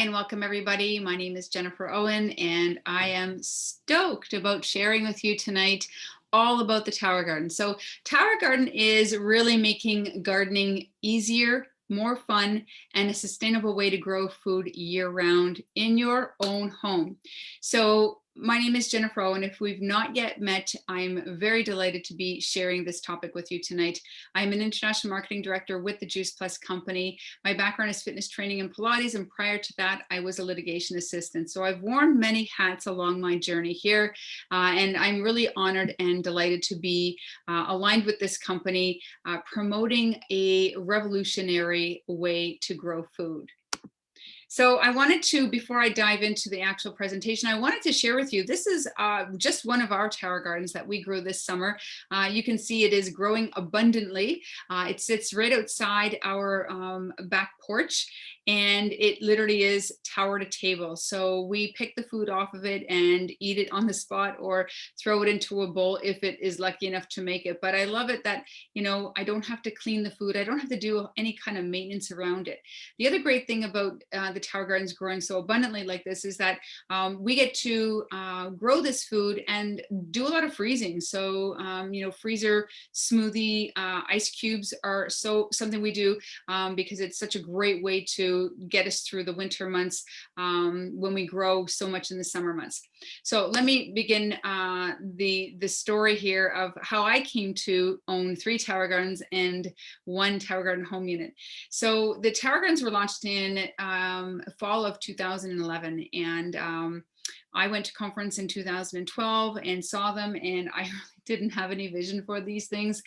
and welcome everybody. My name is Jennifer Owen and I am stoked about sharing with you tonight all about the Tower Garden. So Tower Garden is really making gardening easier, more fun, and a sustainable way to grow food year-round in your own home. So my name is Jennifer Owen. If we've not yet met, I'm very delighted to be sharing this topic with you tonight. I'm an international marketing director with the JuicePlus Company. My background is fitness training and Pilates, and prior to that, I was a litigation assistant. So I've worn many hats along my journey here, and I'm really honored and delighted to be aligned with this company, promoting a revolutionary way to grow food. So I wanted to, before I dive into the actual presentation, I wanted to share with you, this is just one of our tower gardens that we grew this summer. You can see it is growing abundantly. It sits right outside our back porch, and it literally is tower to table. So we pick the food off of it and eat it on the spot or throw it into a bowl if it is lucky enough to make it. But I love it that, you know, I don't have to clean the food. I don't have to do any kind of maintenance around it. The other great thing about the tower gardens growing so abundantly like this is that we get to grow this food and do a lot of freezing. So, you know, freezer smoothie ice cubes are something we do because it's such a great way to get us through the winter months when we grow so much in the summer months. So let me begin the story here of how I came to own 3 tower gardens and 1 tower garden home unit. So the tower gardens were launched in fall of 2011, and I went to conference in 2012 and saw them, and I really didn't have any vision for these things.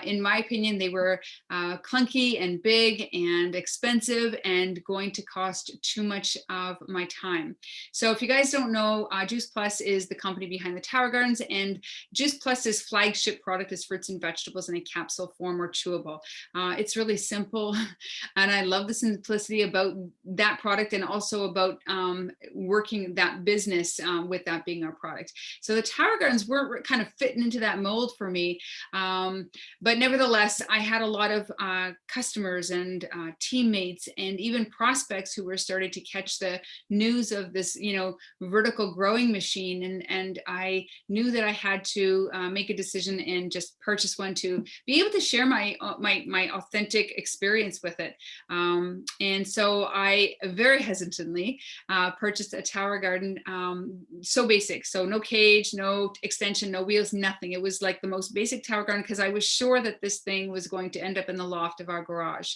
In my opinion, they were clunky and big and expensive and going to cost too much of my time. So if you guys don't know, JuicePlus is the company behind the Tower Gardens, and JuicePlus's flagship product is fruits and vegetables in a capsule form or chewable. It's really simple, and I love the simplicity about that product and also about working that business with that being our product. So the Tower Gardens weren't kind of fitting into that mold for me, but nevertheless, I had a lot of customers and teammates and even prospects who were starting to catch the news of this, you know, vertical growing machine, and I knew that I had to make a decision and just purchase one to be able to share my authentic experience with it. And so I very hesitantly purchased a tower garden, so basic, so no cage, no extension, no wheels, nothing. It was like the most basic tower garden because I was sure that this thing was going to end up in the loft of our garage.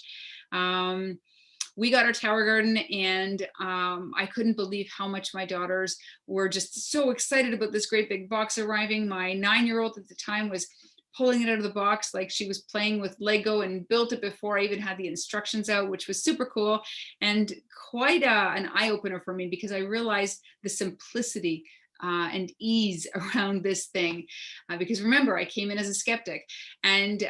We got our tower garden, and I couldn't believe how much my daughters were just so excited about this great big box arriving. My 9-year-old at the time was pulling it out of the box like she was playing with Lego and built it before I even had the instructions out, which was super cool and quite an eye-opener for me because I realized the simplicity and ease around this thing. Because remember, I came in as a skeptic, and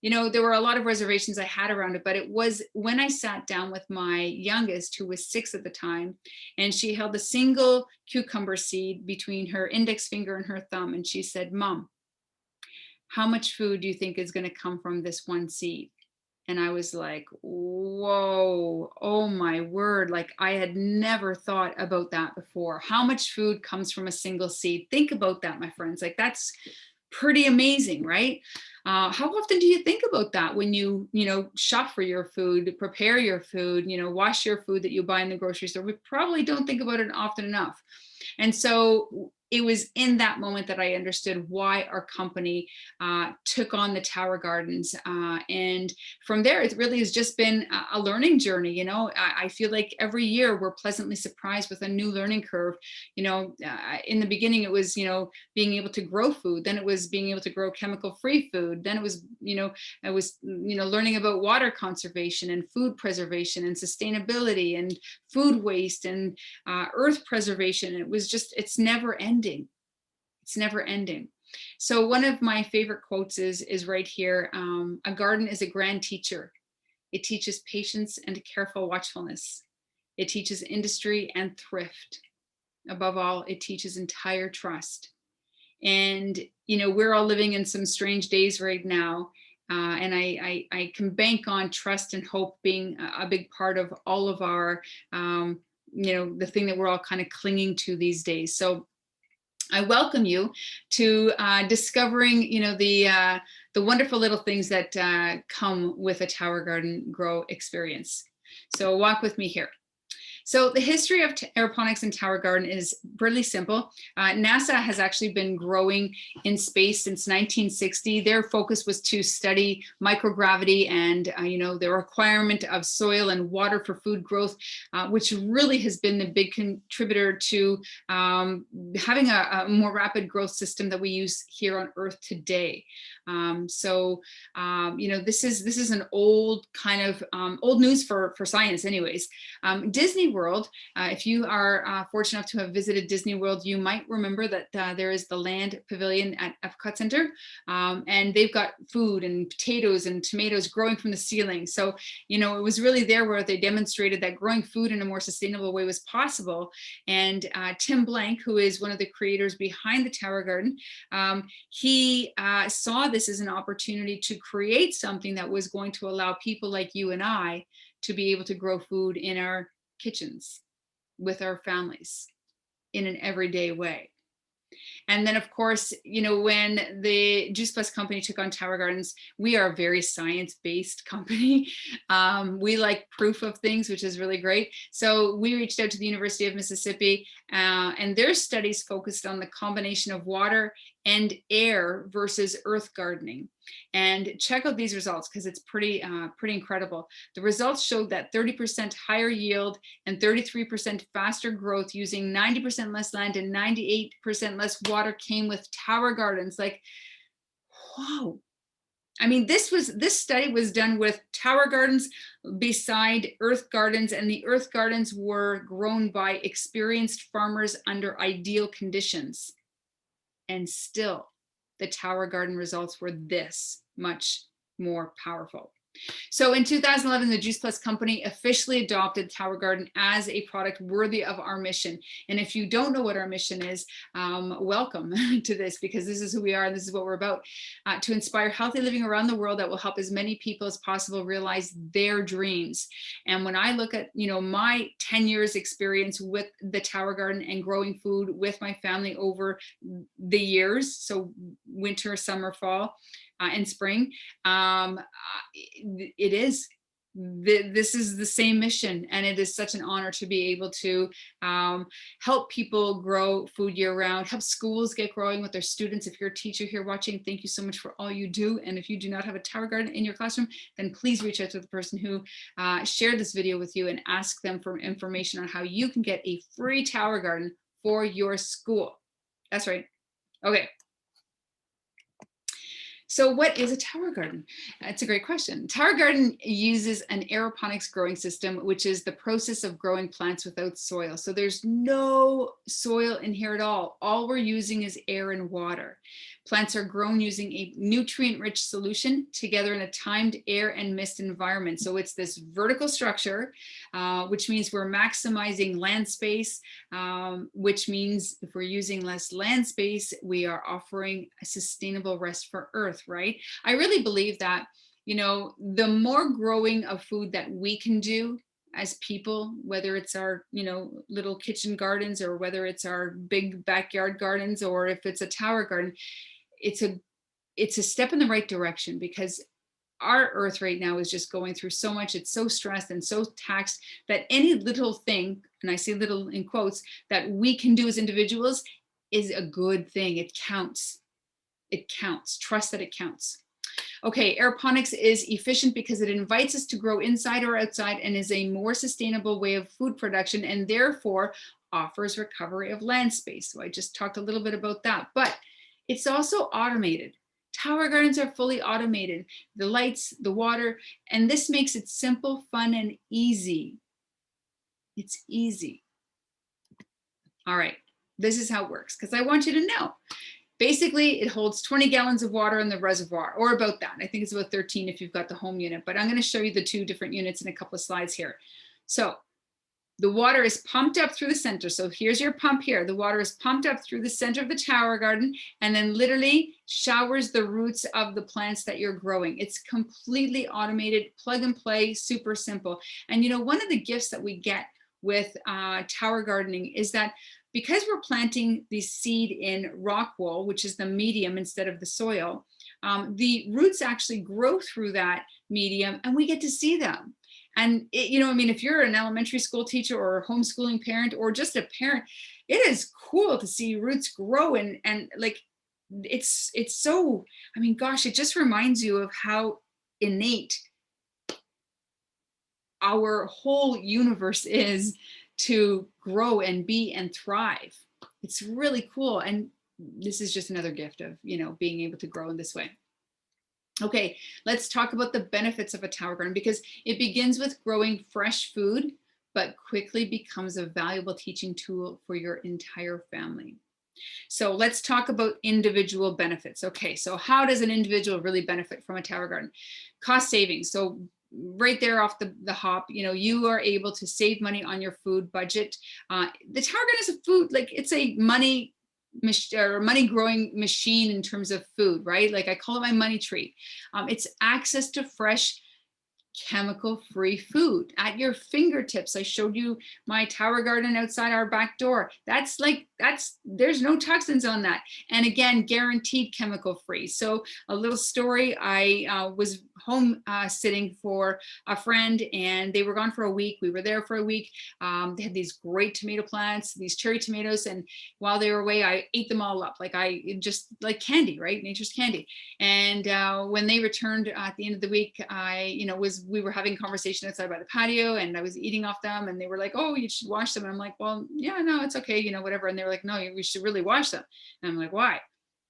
you know, there were a lot of reservations I had around it, but it was when I sat down with my youngest, who was 6 at the time, and she held a single cucumber seed between her index finger and her thumb, and she said, "Mom, how much food do you think is going to come from this one seed?" And I was like, whoa, oh my word. Like I had never thought about that before. How much food comes from a single seed? Think about that, my friends. Like that's pretty amazing, right? How often do you think about that when you know, shop for your food, prepare your food, you know, wash your food that you buy in the grocery store? We probably don't think about it often enough. And so it was in that moment that I understood why our company took on the Tower Gardens. And from there, it really has just been a learning journey. You know, I feel like every year we're pleasantly surprised with a new learning curve. You know, in the beginning, it was, you know, being able to grow food. Then it was being able to grow chemical-free food. Then it was, you know, learning about water conservation and food preservation and sustainability and food waste and earth preservation. It was just, it's never ending. It's never ending. So one of my favorite quotes is right here. A garden is a grand teacher. It teaches patience and careful watchfulness. It teaches industry and thrift. Above all, it teaches entire trust. And, you know, we're all living in some strange days right now. And I can bank on trust and hope being a big part of all of our, the thing that we're all kind of clinging to these days. So I welcome you to discovering, the wonderful little things that come with a Tower Garden Grow experience. So walk with me here. So the history of aeroponics and Tower Garden is really simple. NASA has actually been growing in space since 1960. Their focus was to study microgravity and, the requirement of soil and water for food growth, which really has been the big contributor to having a more rapid growth system that we use here on Earth today. This is an old kind of old news for science anyways. Disney World, if you are fortunate enough to have visited Disney World, you might remember that there is the land pavilion at Epcot Center, and they've got food and potatoes and tomatoes growing from the ceiling. So, it was really there where they demonstrated that growing food in a more sustainable way was possible. And Tim Blank, who is one of the creators behind the Tower Garden, he saw this as an opportunity to create something that was going to allow people like you and I to be able to grow food in our kitchens with our families in an everyday way. And then, of course, when the JuicePlus Company took on Tower Gardens, we are a very science-based company. We like proof of things, which is really great. So we reached out to the University of Mississippi, and their studies focused on the combination of water and air versus earth gardening. And check out these results because it's pretty incredible. The results showed that 30% higher yield and 33% faster growth using 90% less land and 98% less water came with Tower Gardens. Like, whoa. I mean, this study was done with Tower Gardens beside earth gardens, and the earth gardens were grown by experienced farmers under ideal conditions. And still, the Tower Garden results were this much more powerful. So in 2011, the JuicePlus Company officially adopted Tower Garden as a product worthy of our mission. And if you don't know what our mission is, welcome to this, because this is who we are and this is what we're about, to inspire healthy living around the world that will help as many people as possible realize their dreams. And when I look at, my 10 years experience with the Tower Garden and growing food with my family over the years, so winter, summer, fall, and spring, this is the same mission, and it is such an honor to be able to help people grow food year round, help schools get growing with their students. If you're a teacher here watching, thank you so much for all you do. And if you do not have a Tower Garden in your classroom, then please reach out to the person who shared this video with you and ask them for information on how you can get a free Tower Garden for your school. That's right. Okay. So what is a Tower Garden? That's a great question. Tower Garden uses an aeroponics growing system, which is the process of growing plants without soil. So there's no soil in here at all. All we're using is air and water. Plants are grown using a nutrient-rich solution together in a timed air and mist environment. So it's this vertical structure, which means we're maximizing land space, which means if we're using less land space, we are offering a sustainable rest for Earth, right? I really believe that, the more growing of food that we can do as people, whether it's our, little kitchen gardens or whether it's our big backyard gardens or if it's a Tower Garden, it's a step in the right direction, because our Earth right now is just going through so much. It's so stressed and so taxed that any little thing, and I say little in quotes, that we can do as individuals is a good thing. It counts. It counts. Trust that it counts. Okay, aeroponics is efficient because it invites us to grow inside or outside and is a more sustainable way of food production, and therefore offers recovery of land space. So I just talked a little bit about that, but it's also automated. Tower Gardens are fully automated, the lights, the water, and this makes it simple, fun, and easy. It's easy. All right, this is how it works, because I want you to know. Basically, it holds 20 gallons of water in the reservoir, or about that. I think it's about 13 if you've got the home unit, but I'm going to show you the two different units in a couple of slides here. So The water is pumped up through the center. So here's your pump here. The water is pumped up through the center of the tower garden and then literally showers the roots of the plants that you're growing. It's completely automated, plug and play, super simple. And you know, one of the gifts that we get with tower gardening is that because we're planting the seed in rock wool, which is the medium instead of the soil, the roots actually grow through that medium and we get to see them. And it, you know, I mean, if you're an elementary school teacher or a homeschooling parent or just a parent, it is cool to see roots grow and like it's so, I mean, gosh, it just reminds you of how innate our whole universe is to grow and be and thrive. It's really cool. And this is just another gift of, you know, being able to grow in this way. Okay, let's talk about the benefits of a tower garden because it begins with growing fresh food, but quickly becomes a valuable teaching tool for your entire family. So let's talk about individual benefits. Okay, so how does an individual really benefit from a tower garden? Cost savings. So right there off the hop, you know, you are able to save money on your food budget. The tower garden is a food, like it's a money growing machine in terms of food, right? Like I call it my money tree. It's access to fresh chemical-free food at your fingertips. I showed you my tower garden outside our back door. There's no toxins on that. And again, guaranteed chemical-free. So a little story, I was home sitting for a friend and they were gone for a week. We were there for a week. They had these great tomato plants, these cherry tomatoes. And while they were away, I ate them all up. Like just like candy, right? Nature's candy. And when they returned at the end of the week, we were having conversation outside by the patio and I was eating off them and they were like, oh, you should wash them. And I'm like, well, yeah, no, it's okay, you know, whatever. And they were like, no, we should really wash them. And I'm like, why?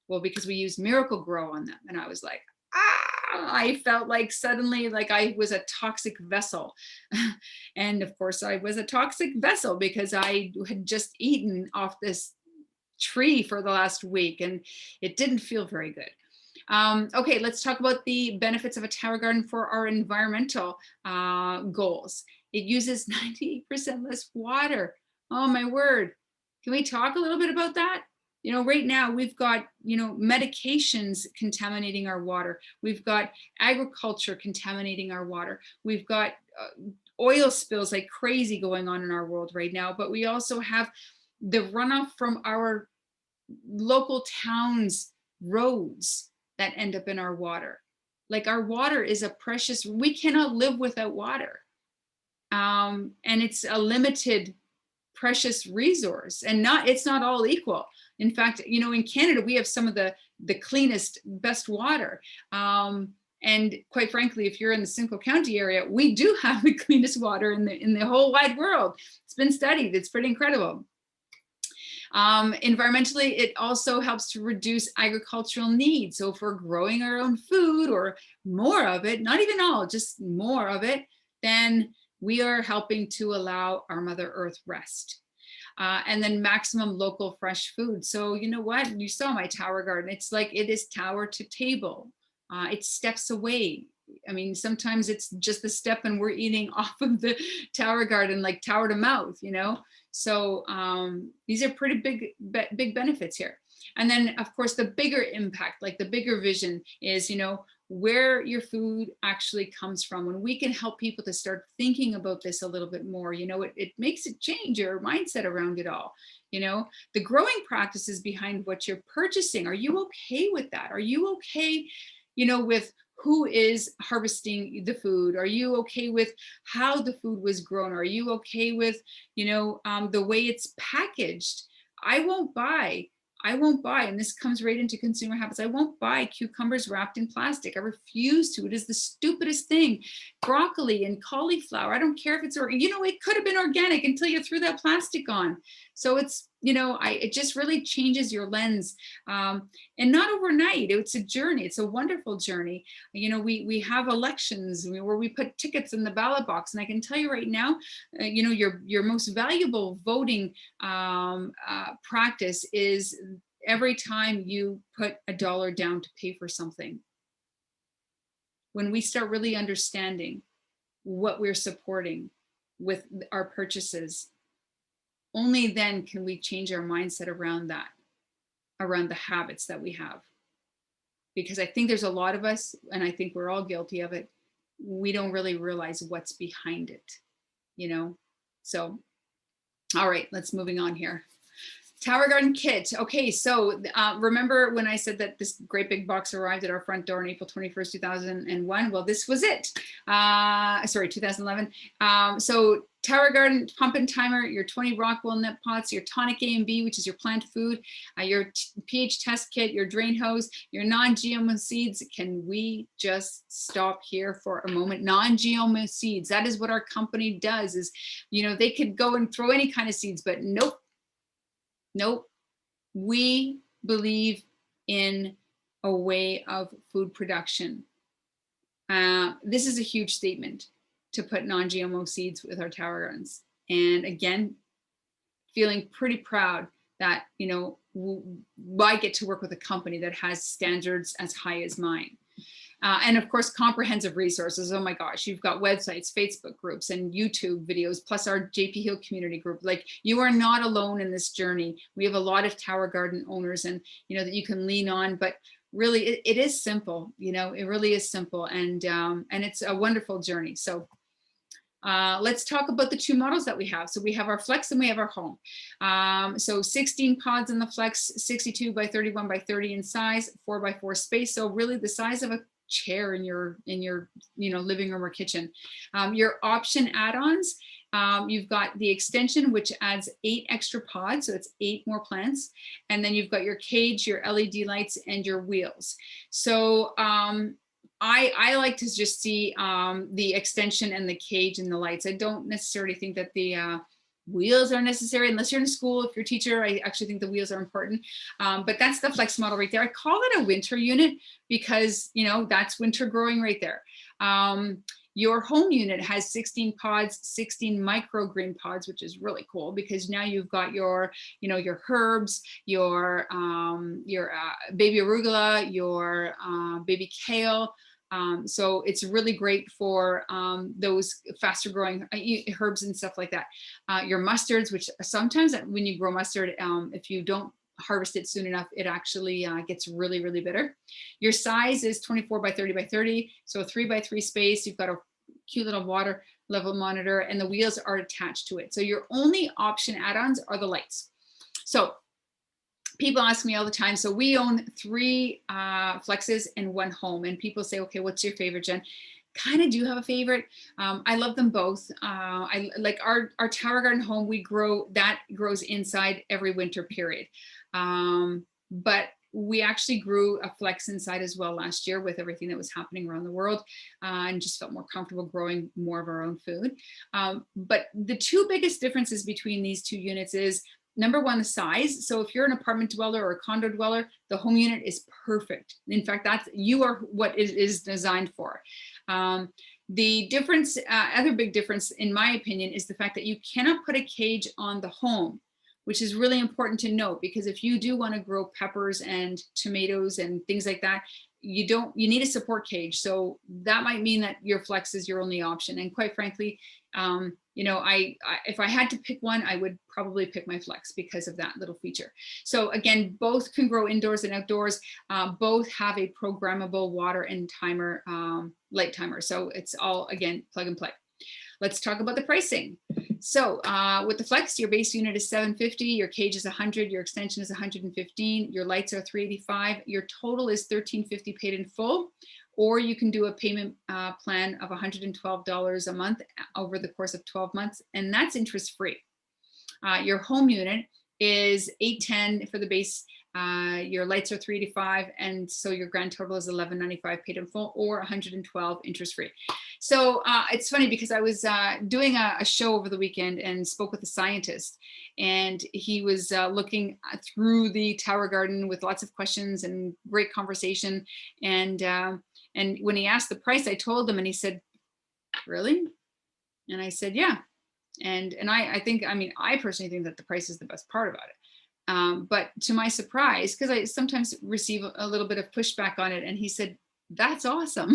Well, because we use Miracle Grow on them. And I was like, I felt like suddenly like I was a toxic vessel. And of course I was a toxic vessel because I had just eaten off this tree for the last week and it didn't feel very good. Okay, let's talk about the benefits of a tower garden for our environmental goals. It uses 98% less water. Oh my word. Can we talk a little bit about that? You know, right now we've got, you know, medications contaminating our water. We've got agriculture contaminating our water. We've got oil spills like crazy going on in our world right now, but we also have the runoff from our local towns' roads that end up in our water. Like our water is a precious, we cannot live without water. And it's a limited precious resource and it's not all equal. In fact, you know, in Canada, we have some of the cleanest, best water. And quite frankly, if you're in the Simcoe County area, we do have the cleanest water in the whole wide world. It's been studied, it's pretty incredible. Environmentally, it also helps to reduce agricultural needs. So if we're growing our own food or more of it, not even all, just more of it, then we are helping to allow our Mother Earth rest. And then maximum local fresh food. So you know what? You saw my tower garden. It's like it is tower to table. It's steps away. I mean, sometimes it's just a step and we're eating off of the tower garden, like tower to mouth, you know? So these are pretty big benefits here. And then of course, the bigger impact, like the bigger vision is, you know, where your food actually comes from. When we can help people to start thinking about this a little bit more, you know, it makes it change your mindset around it all. You know, the growing practices behind what you're purchasing. Are you okay with that? Are you okay, you know, with who is harvesting the food? Are you okay with how the food was grown? Are you okay with, you know, the way it's packaged? I won't buy, and this comes right into consumer habits. I won't buy cucumbers wrapped in plastic. I refuse to. It is the stupidest thing. Broccoli and cauliflower, I don't care if it's, you know, it could have been organic until you threw that plastic on. So it's, you know, it just really changes your lens, and not overnight. It's a journey. It's a wonderful journey. You know, we have elections where we put tickets in the ballot box, and I can tell you right now, you know, your most valuable voting practice is every time you put $1 down to pay for something. When we start really understanding what we're supporting, with our purchases, only then can we change our mindset around that, around the habits that we have. Because I think there's a lot of us, and I think we're all guilty of it, we don't really realize what's behind it, you know? So, all right, let's moving on here. Tower Garden kit. Okay, so remember when I said that this great big box arrived at our front door on April 21st, 2001? Well, this was it. Sorry, 2011. So Tower Garden pump and timer, your 20 Rockwell net pots, your tonic A and B, which is your plant food, your pH test kit, your drain hose, your non-GMO seeds. Can we just stop here for a moment? Non-GMO seeds. That is what our company does. Is, you know, they could go and throw any kind of seeds, but nope. Nope. We believe in a way of food production. This is a huge statement to put non-GMO seeds with our tower gardens. And again, feeling pretty proud that, you know, I get to work with a company that has standards as high as mine. And of course, comprehensive resources. Oh my gosh, you've got websites, Facebook groups, and YouTube videos, plus our JP Hill community group. Like, you are not alone in this journey. We have a lot of tower garden owners, and you know that you can lean on. But really, it is simple. You know, it really is simple, and it's a wonderful journey. So. Let's talk about the two models that we have. So we have our Flex and we have our Home. So 16 pods in the Flex, 62 by 31 by 30 in size, 4 by 4 space. So really the size of a chair in your you know, living room or kitchen. Your option add-ons, you've got the extension, which adds 8 extra pods, so it's 8 more plants, and then you've got your cage, your LED lights, and your wheels. So I like to just see the extension and the cage and the lights. I don't necessarily think that the wheels are necessary unless you're in school. If you're a teacher, I actually think the wheels are important. But that's the Flex model right there. I call it a winter unit because, you know, that's winter growing right there. Your Home unit has 16 pods, 16 microgreen pods, which is really cool because now you've got your, you know, your herbs, your baby arugula, your baby kale. So it's really great for those faster growing herbs and stuff like that. Your mustards, which sometimes when you grow mustard, if you don't harvest it soon enough, it actually gets really, really bitter. Your size is 24 by 30 by 30. So a 3 by 3 space. You've got a cute little water level monitor, and the wheels are attached to it. So your only option add-ons are the lights. So people ask me all the time, so we own 3 Flexes and 1 Home, and people say, okay, what's your favorite, Jen? Kind of do have a favorite. I love them both. I like our Tower Garden Home, that grows inside every winter period. But we actually grew a Flex inside as well last year with everything that was happening around the world, and just felt more comfortable growing more of our own food. But the 2 biggest differences between these 2 units is, number one, the size. So if you're an apartment dweller or a condo dweller, the Home unit is perfect. In fact, you are what it is designed for. The difference, other big difference in my opinion, is the fact that you cannot put a cage on the Home, which is really important to note, because if you do want to grow peppers and tomatoes and things like that, you need a support cage. So that might mean that your Flex is your only option. And quite frankly, you know, if I had to pick one, I would probably pick my Flex because of that little feature. So again, both can grow indoors and outdoors. Both have a programmable water and timer, light timer. So it's all, again, plug and play. Let's talk about the pricing. So with the Flex, your base unit is $750, your cage is $100, your extension is $115, your lights are $385, your total is $1,350 paid in full, or you can do a payment plan of $112 a month over the course of 12 months, and that's interest free. Your Home unit is $810 for the base. Your lights are $385, and so your grand total is $1,195 paid in full, or $112 interest free. So it's funny because I was doing a show over the weekend and spoke with a scientist, and he was looking through the Tower Garden with lots of questions and great conversation. And when he asked the price, I told him, and he said, "Really?" And I said, "Yeah." And I think, I mean, I personally think that the price is the best part about it. But to my surprise, because I sometimes receive a little bit of pushback on it, and he said, "That's awesome."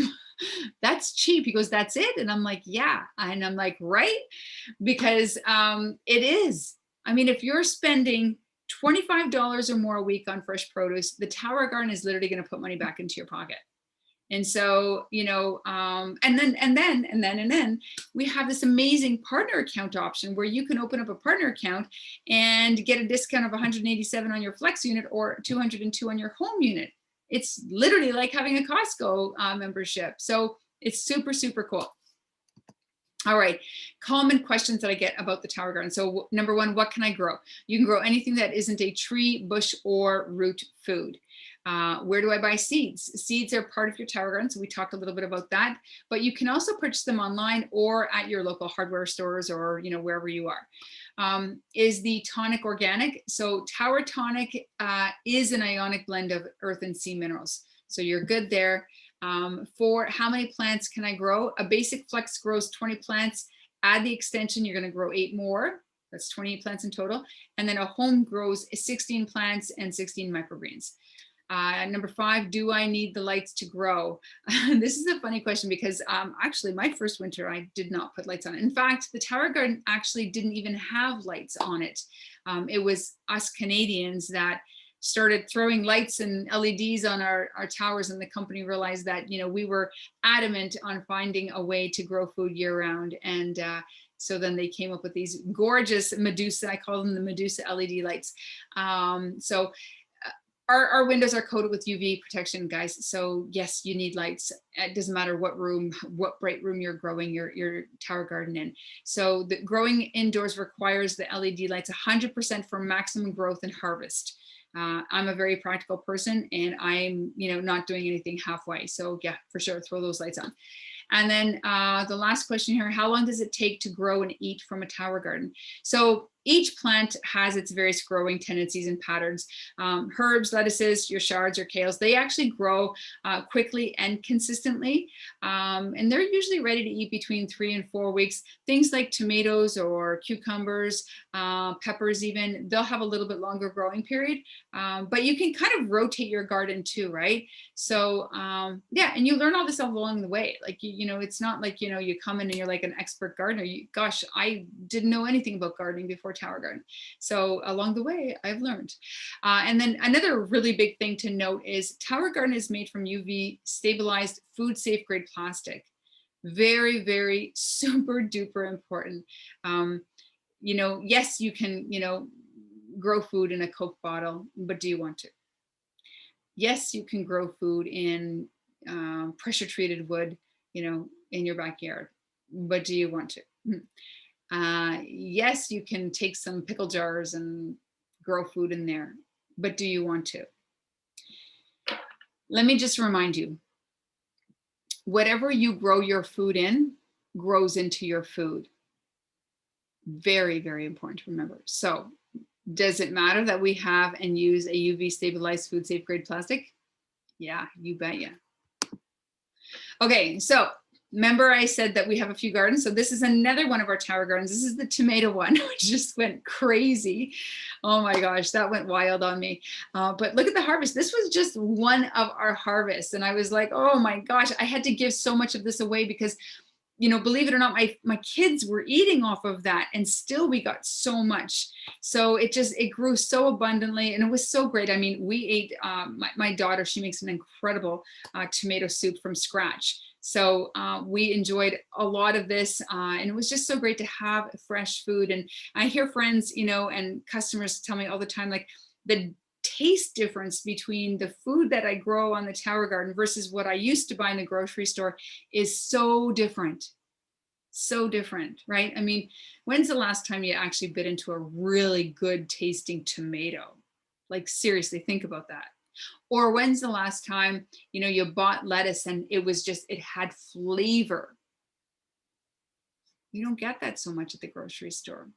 That's cheap. He goes, that's it. And I'm like, yeah. And I'm like, right? Because it is. I mean, if you're spending $25 or more a week on fresh produce, the Tower Garden is literally going to put money back into your pocket. And so, and then we have this amazing partner account option where you can open up a partner account and get a discount of 187 on your flex unit or 202 on your home unit. It's literally like having a Costco membership. So it's super, super cool. All right, common questions that I get about the Tower Garden. So number one, what can I grow? You can grow anything that isn't a tree, bush, or root food. Where do I buy seeds? Seeds are part of your Tower Garden, so we talked a little bit about that. But you can also purchase them online or at your local hardware stores or wherever you are. Is the tonic organic? So Tower Tonic is an ionic blend of earth and sea minerals. So you're good there. For how many plants can I grow? A basic flex grows 20 plants. Add the extension, you're going to grow 8 more. That's 28 plants in total. And then a home grows 16 plants and 16 microgreens. Number 5, do I need the lights to grow? This is a funny question because actually my first winter, I did not put lights on it. In fact, the Tower Garden actually didn't even have lights on it. It was us Canadians that started throwing lights and LEDs on our towers, and the company realized that, we were adamant on finding a way to grow food year round. And so then they came up with these gorgeous Medusa, I call them the Medusa LED lights. Our windows are coated with UV protection, guys. So yes, you need lights. It doesn't matter what bright room you're growing your Tower Garden in. So the growing indoors requires the LED lights 100% for maximum growth and harvest. I'm a very practical person, and I'm, not doing anything halfway. So yeah, for sure, throw those lights on. And then the last question here, how long does it take to grow and eat from a Tower Garden? So each plant has its various growing tendencies and patterns. Herbs, lettuces, your shards or kales, they actually grow quickly and consistently. And they're usually ready to eat between 3 and 4 weeks. Things like tomatoes or cucumbers, peppers even, they'll have a little bit longer growing period. But you can kind of rotate your garden too, right? So yeah, and you learn all this stuff along the way. Like, it's not like, you come in and you're like an expert gardener. Gosh, I didn't know anything about gardening before Tower Garden. So along the way, I've learned. And then another really big thing to note is Tower Garden is made from UV stabilized food safe grade plastic. Very, very super duper important. Yes, you can, grow food in a Coke bottle, but do you want to? Yes, you can grow food in pressure treated wood, in your backyard, but do you want to? Yes, you can take some pickle jars and grow food in there, but do you want to? Let me just remind you, whatever you grow your food in grows into your food. Very, very important to remember. So does it matter that we have and use a UV stabilized food safe grade plastic? Yeah, you bet ya. Okay, so remember I said that we have a few gardens. So this is another one of our Tower Gardens. This is the tomato one, which just went crazy. Oh my gosh, that went wild on me. But look at the harvest. This was just one of our harvests. And I was like, oh my gosh, I had to give so much of this away because, believe it or not, my kids were eating off of that, and still we got so much. So it grew so abundantly, and it was so great. I mean, we ate, my daughter, she makes an incredible tomato soup from scratch. So we enjoyed a lot of this, and it was just so great to have fresh food. And I hear friends, and customers tell me all the time, like the taste difference between the food that I grow on the Tower Garden versus what I used to buy in the grocery store is so different. So different, right? I mean, when's the last time you actually bit into a really good tasting tomato? Like seriously, think about that. Or when's the last time, you bought lettuce and it had flavor? You don't get that so much at the grocery store.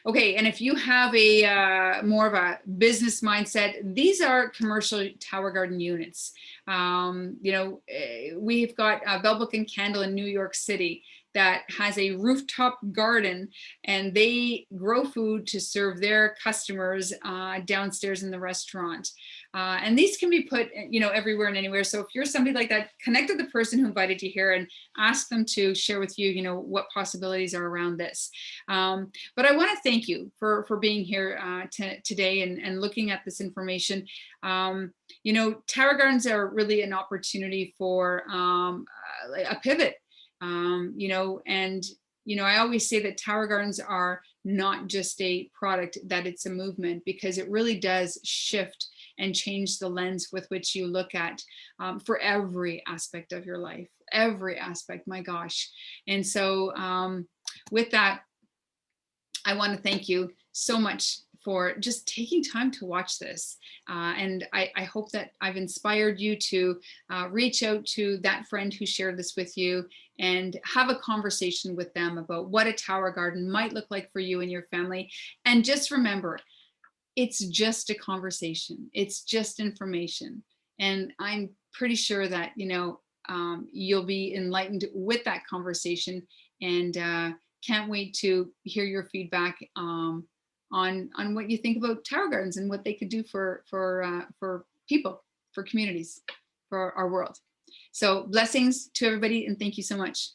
Okay, and if you have a more of a business mindset, these are commercial Tower Garden units. We've got Bell Book and Candle in New York City. that has a rooftop garden, and they grow food to serve their customers downstairs in the restaurant. And these can be put, everywhere and anywhere. So if you're somebody like that, connect with the person who invited you here and ask them to share with you, what possibilities are around this. But I want to thank you for being here today and looking at this information. Tower gardens are really an opportunity for a pivot. I always say that tower gardens are not just a product, that it's a movement, because it really does shift and change the lens with which you look at for every aspect of your life, every aspect, my gosh. And so with that, I want to thank you so much for just taking time to watch this. And I hope that I've inspired you to reach out to that friend who shared this with you and have a conversation with them about what a tower garden might look like for you and your family. And just remember, it's just a conversation. It's just information. And I'm pretty sure that, you'll be enlightened with that conversation, and can't wait to hear your feedback on what you think about tower gardens and what they could do for people, for communities, for our world. So blessings to everybody, and thank you so much.